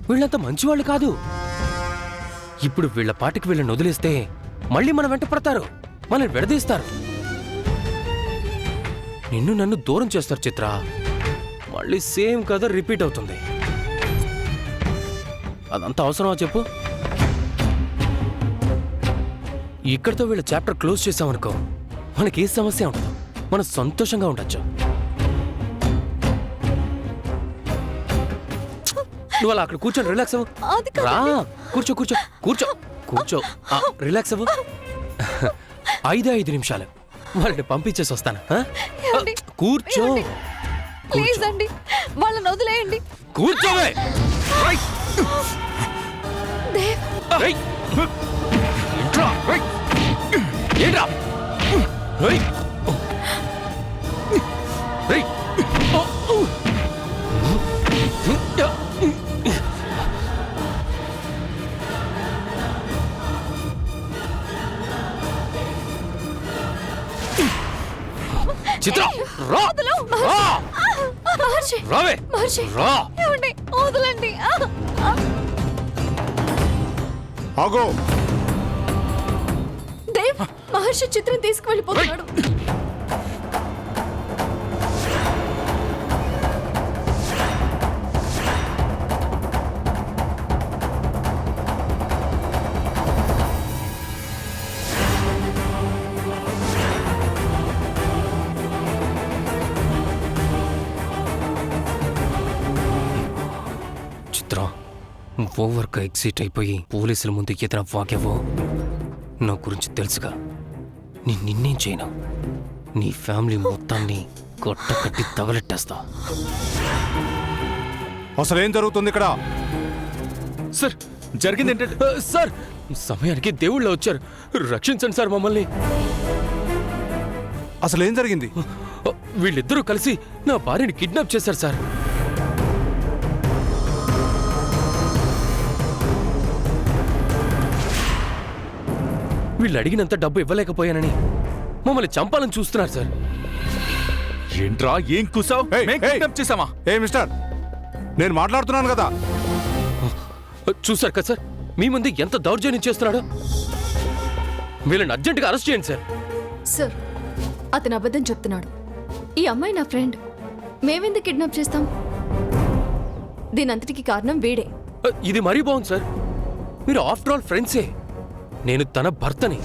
వీళ్ళంత మంచివాళ్ళు కాదు. ఇప్పుడు వీళ్ళ పాటికి వీళ్ళని వదిలేస్తే మళ్ళీ మన వెంట పడతారు, మనల్ని విడదీస్తారు, నిన్ను నన్ను దూరం చేస్తారు. చిత్ర, మళ్ళీ సేమ్ కథ రిపీట్ అవుతుంది. అదంతా అవసరమా చెప్పు? ఇక్కడితో వీళ్ళ చాప్టర్ క్లోజ్ చేసామనుకో, మనకి ఏ సమస్య ఉండదు, మనం సంతోషంగా ఉండొచ్చు. నువ్వు అలా అక్కడ కూర్చొని రిలాక్స్ అవ్వు. రా, కూర్చో కూర్చో కూర్చో కూర్చో, రిలాక్స్ అవ్వు. 5 నిమిషాలు వాళ్ళని పంపించేసి వస్తాను. కూర్చో. ప్లీజ్ అండి, వాళ్ళని వదిలేయండి. కూర్చోవే. చిత్ర, రా. రావే. రా. వదలండి. ఆగో. దేవ్, మహర్షి చిత్రం తీసుకువెళ్ళిపోతున్నాడు. ఓవర్గా ఎగ్జిట్ అయిపోయి పోలీసుల ముందు ఎదుర వాగావో నా గురించి తెలుసుగా. నిన్నేం చేయను, నీ ఫ్యామిలీ మొత్తాన్ని గొట్ట కట్టి తగలెట్టేస్తా. అసలేం జరుగుతుంది ఇక్కడ? సార్, జరిగింది ఏంటంటే సార్, సమయానికి దేవుళ్ళ వచ్చారు, రక్షించండి సార్ మమ్మల్ని. అసలేం జరిగింది? వీళ్ళిద్దరూ కలిసి నా భార్యని కిడ్నాప్ చేశారు సార్. వీళ్ళు అడిగినంత డబ్బు ఇవ్వలేకపోయానని మమ్మల్ని చంపాలని చూస్తున్నారు సార్. ఏంట్రా, ఏం కూసావ్? చేసావా? ఏ మిస్టర్, నేను మాట్లాడుతున్నాను కదా. చూసారు కదా సార్, మీ ముందు ఎంత దౌర్జన్యం చేస్తున్నాడో. వీళ్ళని అర్జెంటుగా అరెస్ట్ చేయండి సార్. సార్, అతను అబద్ధం చెప్తున్నాడు. ఈ అమ్మాయి నా ఫ్రెండ్, మేమెందుకు కిడ్నాప్ చేస్తాం? దీనంతటికి కారణం వీడే. ఇది మరీ బాగుంది సార్, మీరు ఆఫ్టర్ ఆల్ ఫ్రెండ్సే. నేను తన భర్తని.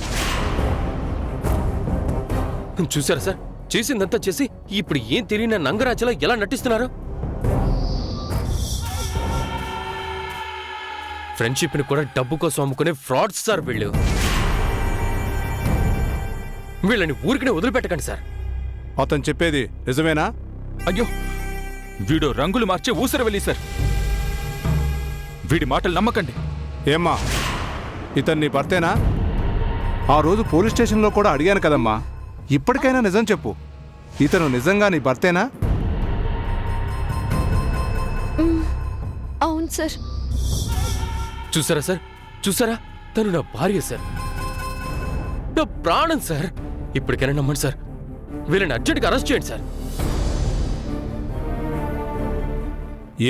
చూసారా సార్, చేసిందంతా చేసి ఇప్పుడు ఏం తెలియని నంగరాజలా ఎలా నటిస్తున్నారు? ఫ్రెండ్షిప్ ని కూడా డబ్బు కోసం అమ్ముకునే ఫ్రాడ్స్ సార్ వీళ్ళు. వీళ్ళని ఊరికనే వదిలిపెట్టకండి సార్. అతను చెప్పేది నిజమేనా? అయ్యో, వీడు రంగులు మార్చే ఊసర వెళ్ళి సార్. వీడి మాటలు నమ్మకండి. ఏమ్మా, ఇతను నీ భర్తేనా? ఆ రోజు పోలీస్ స్టేషన్లో కూడా అడిగాను కదమ్మా, ఇప్పటికైనా నిజం చెప్పు, ఇతను నిజంగా నీ భర్తేనా? అవును సార్. చూసారా సార్, చూసారా, తను నా భార్య సార్, నా ప్రాణం సార్. ఇప్పటికైనా నమ్మండి సార్, వీళ్ళని అర్జెంట్గా అరెస్ట్ చేయండి సార్.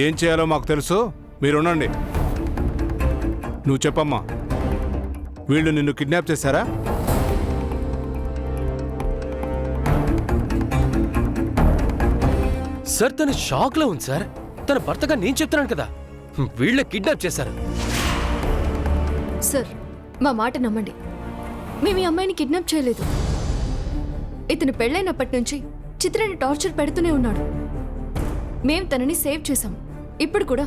ఏం చేయాలో మాకు తెలుసు, మీరుండండి. నువ్వు చెప్పమ్మా, వీళ్ళు నిన్ను కిడ్నాప్ చేశారా? సార్, తన షాక్ లో ఉంది సార్. తన భర్తగా నేను చెప్తున్నాను కదా, వీళ్ళే కిడ్నాప్ చేశారు. సార్, మా మాట నమ్మండి, మేము ఈ అమ్మాయిని కిడ్నాప్ చేయలేదు. ఇతను పెళ్ళైనప్పటి నుంచి చిత్రాన్ని టార్చర్ పెడుతూనే ఉన్నాడు. మేం తనని సేవ్ చేశాం. ఇప్పుడు కూడా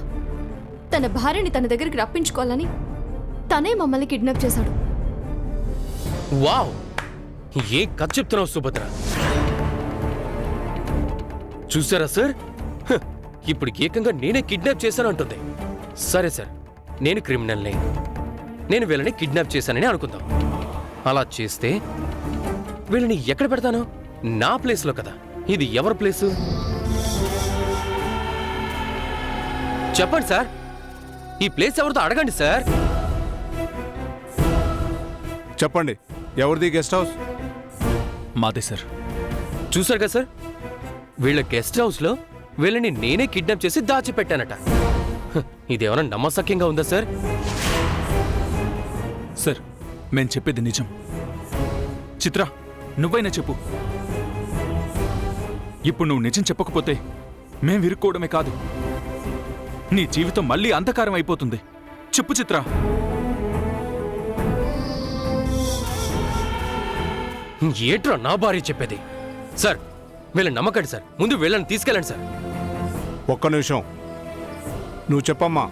తన భార్యని తన దగ్గరికి రప్పించుకోవాలని తనే మమ్మల్ని కిడ్నాప్ చేశాడు. వావ్, ఏం కథ చెప్తున్నావు సుభద్ర? చూసారా సార్, ఇప్పుడు ఏకంగా నేనే కిడ్నాప్ చేశాను అంటుంది. సరే సార్, నేను క్రిమినల్ని, నేను వీళ్ళని కిడ్నాప్ చేశానని అనుకుందాం. అలా చేస్తే వీళ్ళని ఎక్కడ పెడతాను? నా ప్లేస్లో కదా. ఇది ఎవరి ప్లేసు చెప్పండి సార్. ఈ ప్లేస్ ఎవరితో అడగండి సార్. చెప్పండి, ఎవరిది గెస్ట్ హౌస్? మాదే సార్. చూసారు కదా సార్, వీళ్ళ గెస్ట్ హౌస్లో వీళ్ళని నేనే కిడ్నాప్ చేసి దాచిపెట్టానట. ఇదేమైనా నమ్మశక్యంగా ఉందా సార్? సార్ మేం చెప్పేది నిజం. చిత్ర, నువ్వైనా చెప్పు. ఇప్పుడు నువ్వు నిజం చెప్పకపోతే మేం విరుక్కోవడమే కాదు, నీ జీవితం మళ్ళీ అంధకారం అయిపోతుంది. చెప్పు చిత్ర. ఏట్రా నా భార్య చెప్పేది? సార్ వీళ్ళని నమ్మకండి సార్, ముందు వీళ్ళని తీసుకెళ్ళండి సార్. ఒక్క నిమిషం, నువ్వు చెప్పమ్మా.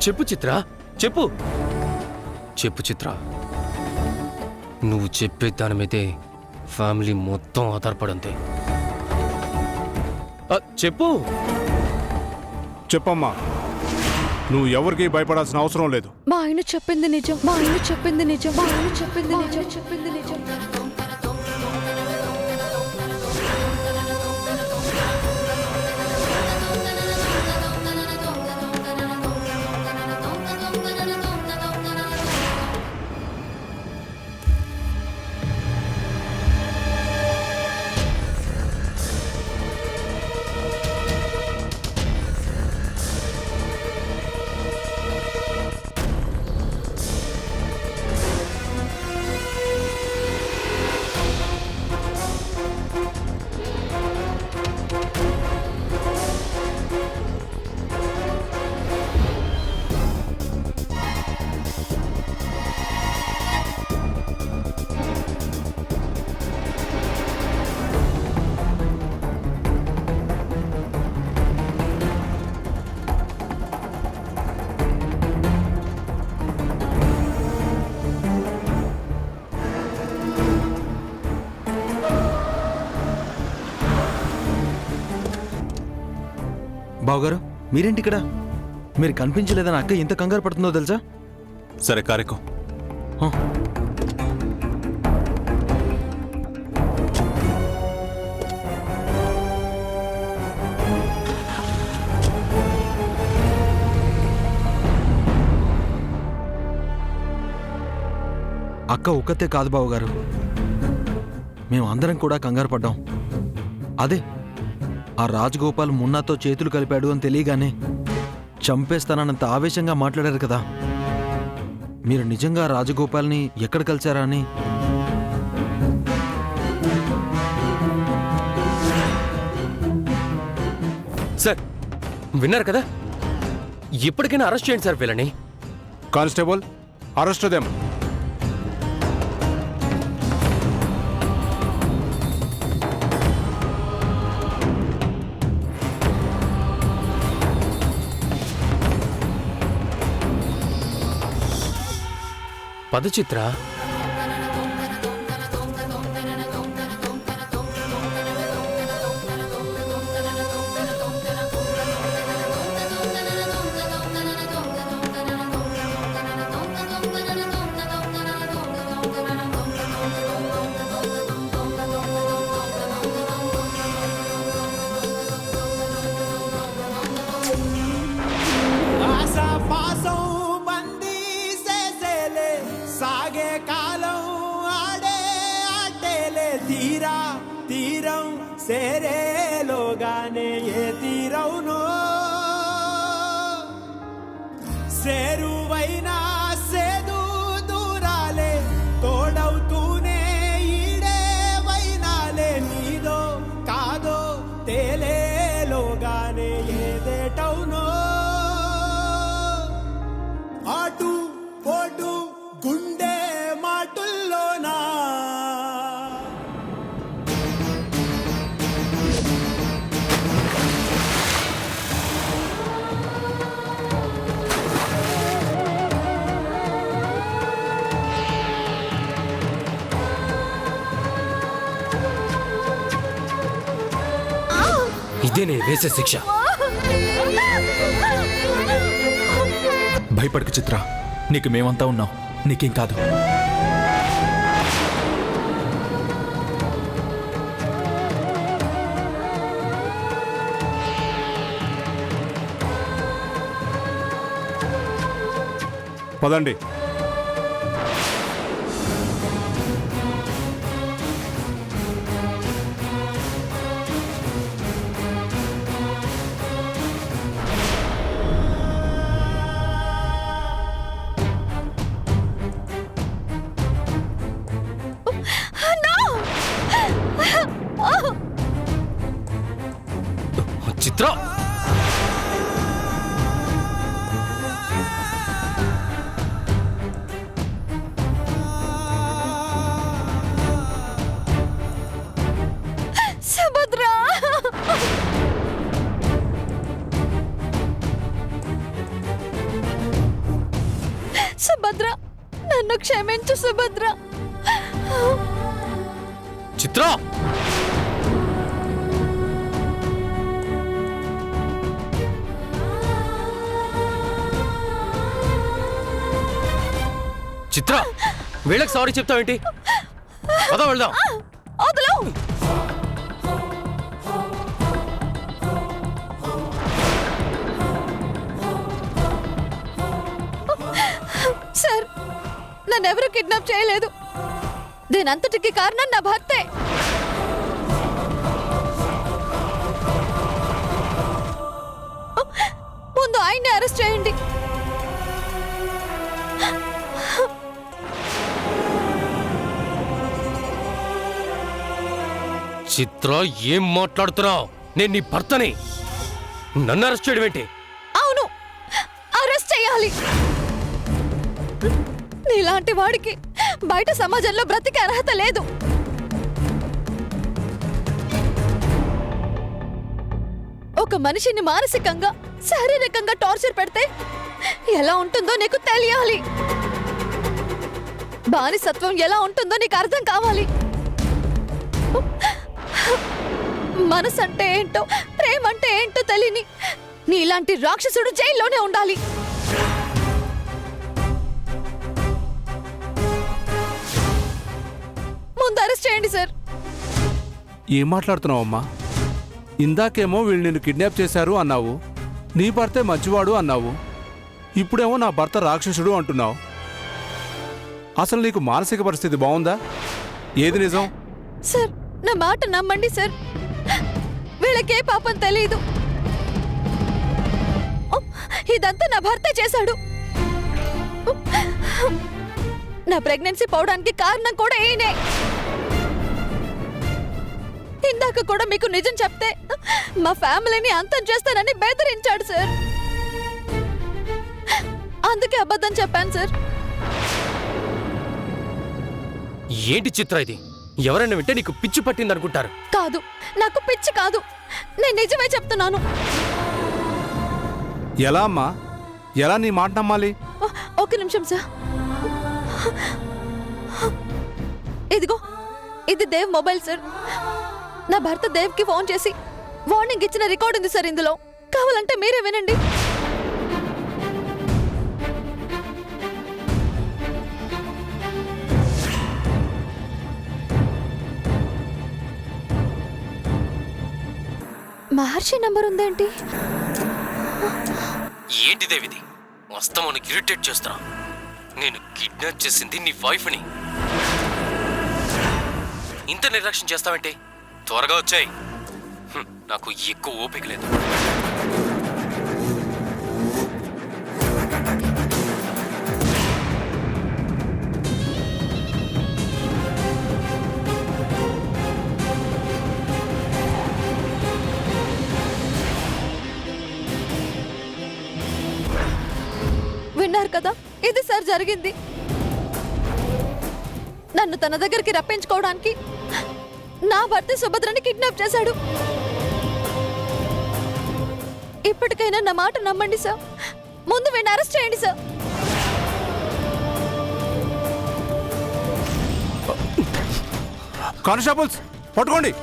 చెప్పు చిత్ర, చెప్పు. చెప్పు చిత్ర, నువ్వు చెప్పే దాని మీదే ఫ్యామిలీ మొత్తం ఆధారపడి ఉంది. చెప్పు. చెప్పమ్మా, నువ్వు ఎవరికి భయపడాల్సిన అవసరం లేదు. మా ఆయన చెప్పింది నిజం, మా ఆయన చెప్పింది నిజం, మా ఆయన చెప్పింది నిజం, చెప్పింది నిజం. బావగారు, మీరేంటి ఇక్కడ? మీరు కనిపించలేదని అక్క ఎంత కంగారు పడుతుందో తెలుసా? సరే కారెక్కు. అక్క ఒక్కతే కాదు బావగారు, మేము అందరం కూడా కంగారు పడ్డాం. అదే ఆ రాజగోపాల్ మున్నాతో చేతులు కలిపాడు అని తెలియగానే చంపేస్తానన్నంత ఆవేశంగా మాట్లాడారు కదా. మీరు నిజంగా రాజగోపాల్ని ఎక్కడ కలిశారా అని. సార్ విన్నారు కదా, ఇప్పటికైనా అరెస్ట్ చేయండి సార్ వీళ్ళని. Constable, arrest them. పద చిత్ర. సేరేలోగానే ఏ తీరవునో సేరువైనా సేదు దూరాలే తోడవుతూనే ఈడే వైనాలే నీదో కాదో తేలేలోగానే ఏదేటవునో అటు పోటు గుండె మాటుల్లోనా ఇదే నేను వేసే శిక్ష. భయపడకు చిత్ర, నీకు మేమంతా ఉన్నాం, నీకేం కాదు. పదండి. చిత్ర, సుభద్ర, సుభద్ర, నన్ను క్షమించు సుభద్ర. చిత్ర, చిత్ర, వీళ్ళకి సారీ చెప్తావేంటి? పద వెళ్దాం. వదలు. సార్, నన్నెవరూ కిడ్నాప్ చేయలేదు. దీనంతటికి కారణం నా భర్తే. ముందు ఆయన్ని అరెస్ట్ చేయండి. చిత్ర, ఏం మాట్లాడుతున్నావు? నేను నీ భర్తని. నన్ను అరెస్ట్ చేయడం ఏంటి? అవును, అరెస్ట్ చేయాలి. నీలాంటి వాడికి బయట సమాజంలో బ్రతికే అర్హత లేదు. ఒక మనిషిని మానసికంగా, శారీరకంగా టార్చర్ పెడితే ఎలా ఉంటుందో నీకు తెలియాలి. బానిసత్వం ఎలా ఉంటుందో నీకు అర్థం కావాలి. మనసు అంటే ఏంటో, ప్రేమ అంటే ఏంటో తెలియని నీలాంటి రాక్షసుడు జైల్లోనే ఉండాలి. ముందు అరెస్ట్ చేయండి సార్. ఏం మాట్లాడుతున్నావమ్మా? ఇందాకేమో వీళ్ళు నిన్ను కిడ్నాప్ చేశారు అన్నావు, నీ భర్తే మంచివాడు అన్నావు, ఇప్పుడేమో నా భర్త రాక్షసుడు అంటున్నావు. అసలు నీకు మానసిక పరిస్థితి బాగుందా? ఏది నిజం? సార్, నా మాట నమ్మండి సార్. వీళ్ళకే పాపం తెలీదు. ఇదంతా నా భర్తే చేశాడు. నా ప్రెగ్నెన్సీ పోవడానికి కారణం కూడా ఈయనే. ఇందాక కూడా మీకు నిజం చెప్తే మా ఫ్యామిలీని అంతం చేస్తానని బెదిరించాడు సార్. అందుకే అబద్ధం చెప్పాను సార్. ఏంటి చిత్ర ఇది? ఎవరైనా వింటే నీకు పిచ్చి పట్టిందనుకుంటారు. కాదు, నాకు పిచ్చి కాదు, నేను నిజమే చెప్తున్నాను. ఎలా అమ్మా? ఎలా నీ మాట నమ్మాలి? ఒక నిమిషం సార్. ఇదిగో, ఇది దేవ్ మొబైల్ సార్. నా భర్త దేవ్కి ఫోన్ చేసి వార్నింగ్ ఇచ్చిన రికార్డ్ ఉంది సార్ ఇందులో. కావాలంటే మీరే వినండి. మహర్షి నంబర్ ఉందేంటి? ఏంటి దేవిది? వస్తాం మనకి ఇరిటేట్ చేస్తున్నా. నేను కిడ్నాప్ చేసింది నీ వైఫ్ని. ఇంత నిర్లక్ష్యం చేస్తావంటే? త్వరగా వచ్చాయి, నాకు ఎక్కువ ఓపిక లేదు. విన్నారు కదా, ఇది సార్ జరిగింది. నన్ను తన దగ్గరికి రప్పించుకోవడానికి నా భర్త సుభద్రని కిడ్నాప్ చేశాడు. ఇప్పటికైనా నా మాట నమ్మండి సార్. ముందు వీడిని అరెస్ట్ చేయండి సార్. కానిస్టేబుల్స్, పట్టుకోండి.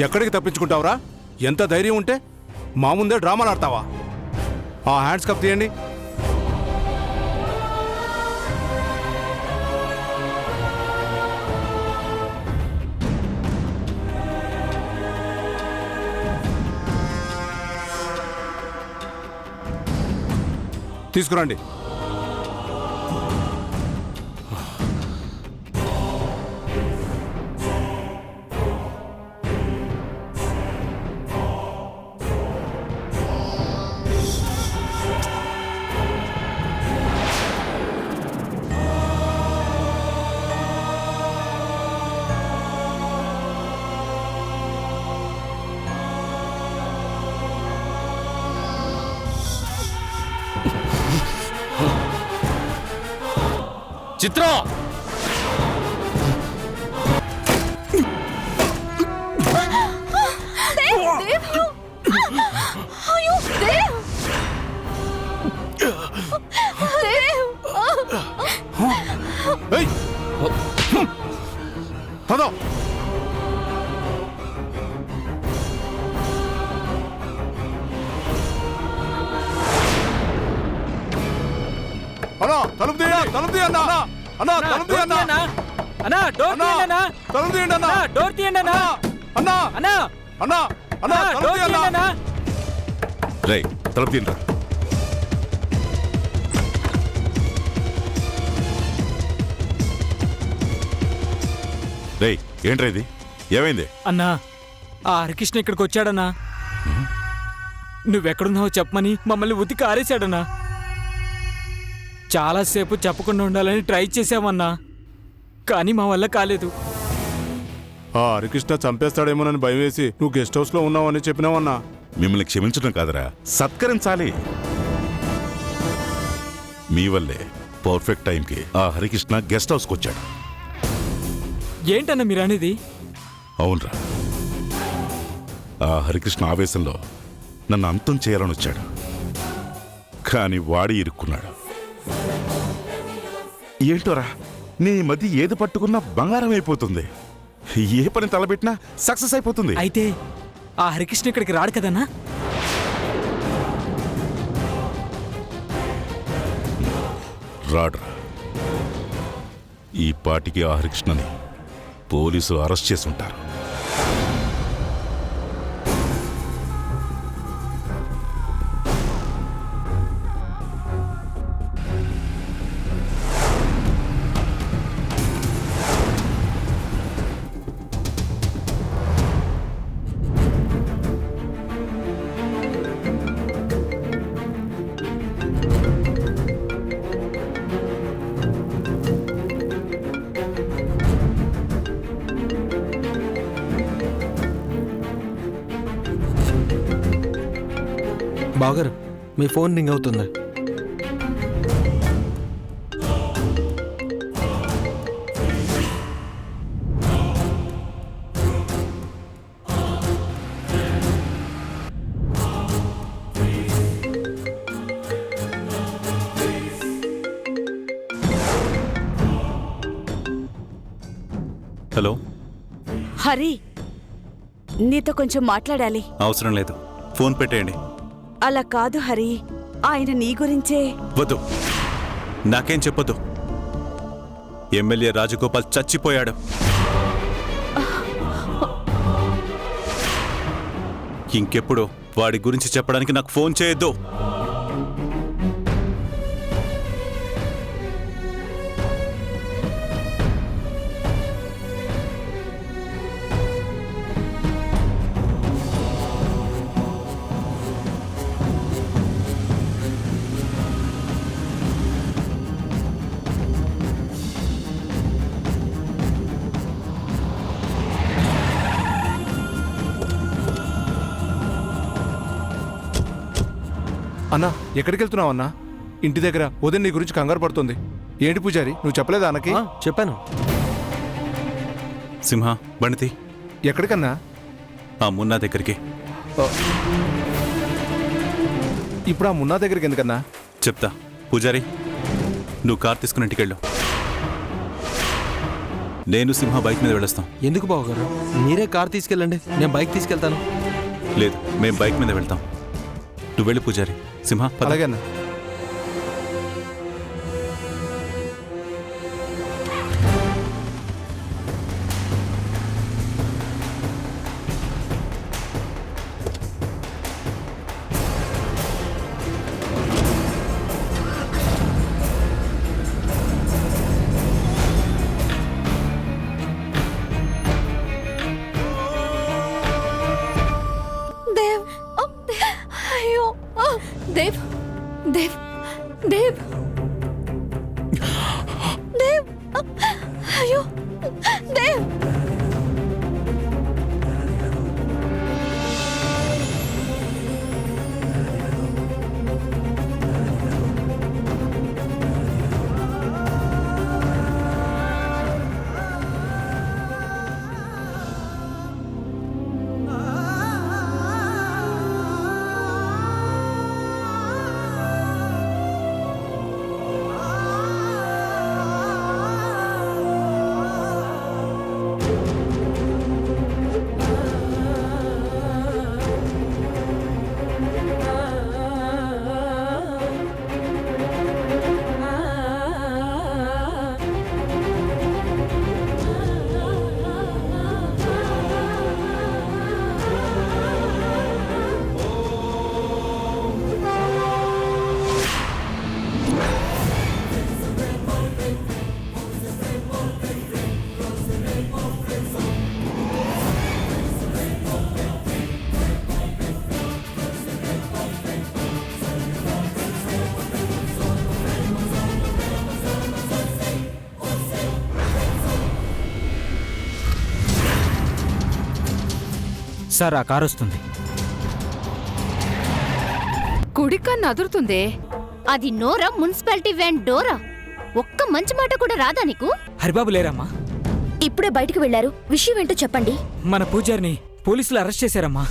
ఎక్కడికి తప్పించుకుంటావురా? ఎంత ధైర్యం ఉంటే మా ముందే డ్రామాలు ఆడతావా? ఆ హ్యాండ్స్ కప్ తీయండి. తీసుకురండి. చిత్ర, ఏయ్! పదో. అన్నా తలుపు తీయండి, తలుపు తీయండి అన్నా. అన్నా తలుపు తీయండి అన్నా. అన్నా డోర్ అన్నా తీయండి అన్నా. తలుపు తీయండి అన్నా. అన్నా డోర్ తీయండి అన్నా. అన్నా అన్నా అన్నా అన్నా అన్నా తలుపు డోర్ తీయండి తీయండి అన్నా. అన్నా. రేయ్ తలుపు తీయండి రా. రేయ్ ఏంట్రా ఇది, ఏమైంది? అన్నా ఆ హరికృష్ణ ఇక్కడికి వచ్చాడన్నా. నువ్వెక్కడున్నావో చెప్పమని మమ్మల్ని ఉతికి ఆరేశాడన్నా. చాలాసేపు చెప్పకుండా ఉండాలని ట్రై చేశామన్నా, కానీ మా వల్ల కాలేదు. ఆ హరికృష్ణ చంపేస్తాడేమోనని భయం వేసి నువ్వు గెస్ట్ హౌస్ లో ఉన్నావని చెప్పినావన్నా. మిమ్మల్ని క్షమించడం కాదురా, సత్కరించాలి. మీ వల్లే పర్ఫెక్ట్ టైంకి ఆ హరికృష్ణ గెస్ట్ హౌస్కి వచ్చాడు. ఏంటన్నా మీరు అనేది? అవునరా, ఆ హరికృష్ణ ఆవేశంలో నన్ను అంతం చేయాలని వచ్చాడు, కానీ వాడి ఇరుక్కున్నాడు. ఏంటోరా, నీ మధ్య ఏది పట్టుకున్నా బంగారం అయిపోతుంది. ఏ పని తలపెట్టినా సక్సెస్ అయిపోతుంది. అయితే ఆ హరికృష్ణ ఇక్కడికి రాడు కదన్నా? రాడ్రా, ఈ పాటికి ఆ హరికృష్ణని పోలీసులు అరెస్ట్ చేసి ఉంటారు. బావగారు మీ ఫోన్ రింగ్ అవుతుంది. హలో. హరి, నీతో కొంచెం మాట్లాడాలి. అవసరం లేదు, ఫోన్ పెట్టేయండి. అలా కాదు హరి, ఆయన నీ గురించే. వద్దు, నాకేం చెప్పొద్దు. ఎమ్మెల్యే రాజగోపాల్ చచ్చిపోయాడు. ఇంకెప్పుడు వాడి గురించి చెప్పడానికి నాకు ఫోన్ చేయొద్దు. అన్నా ఎక్కడికి వెళ్తున్నావు అన్నా? ఇంటి దగ్గర ఉదయం నీ గురించి కంగారు పడుతుంది. ఏంటి పూజారి, నువ్వు చెప్పలేదా అన్నకి? చెప్పాను. సింహ, బండితి. ఎక్కడికన్నా? ఆ మున్నా దగ్గరికి. ఇప్పుడు ఆ మున్నా దగ్గరికి ఎందుకన్నా? చెప్తా. పూజారి, నువ్వు కార్ తీసుకుని ఇంటికెళ్ళు. నేను సింహ బైక్ మీద వెళ్ళొస్తాం. ఎందుకు బావగారు? మీరే కార్ తీసుకెళ్ళండి, నేను బైక్ తీసుకెళ్తాను. లేదు, మేము బైక్ మీద వెళ్తాం. నువ్వు వెళ్ళి పూజారి. సింహ, పద. అలాగే అన్నా. దేవ్ సార్ ఆ కారు వస్తుంది. కుడికన్ను అదురుతుందే. అది నోరా మున్సిపాలిటీ వ్యాన్ డోరా? ఒక్క మంచి మాట కూడా రాదా నీకు? హరిబాబు లేరమ్మా. ఇప్పుడే బయటికి వెళ్లారు. విషయం ఏంటో చెప్పండి. మన పూజారిని పోలీసులు అరెస్ట్ చేశారమ్మా.